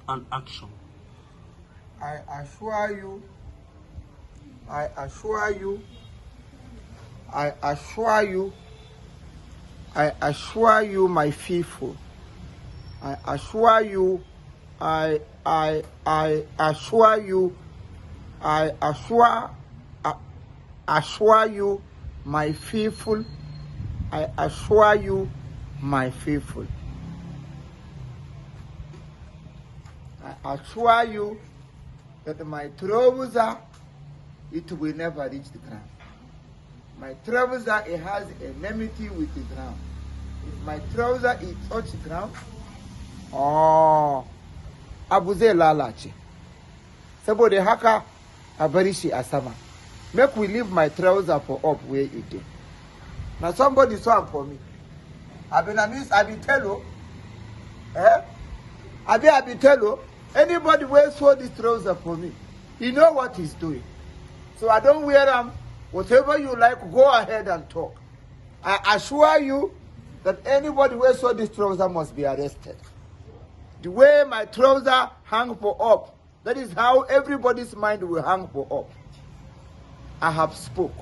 and action. I assure you, I assure you, I assure you, I assure you, my faithful. I assure you, I assure you, I assure you, my faithful. I assure you, my faithful. I assure you that my trouser, it will never reach the ground. My trouser, it has enmity with the ground. If my trouser is touch the ground, oh, abu zai lalace. Saboda haka a bari shi a sama. Make we leave my trouser for up where it is. Now somebody saw for me. I be tello. I be tello. Anybody will sew this trouser for me. You know what he's doing. So I don't wear them. Whatever you like, go ahead and talk. I assure you that anybody who saw this trouser must be arrested. The way my trouser hang for up, that is how everybody's mind will hang for up. I have spoke.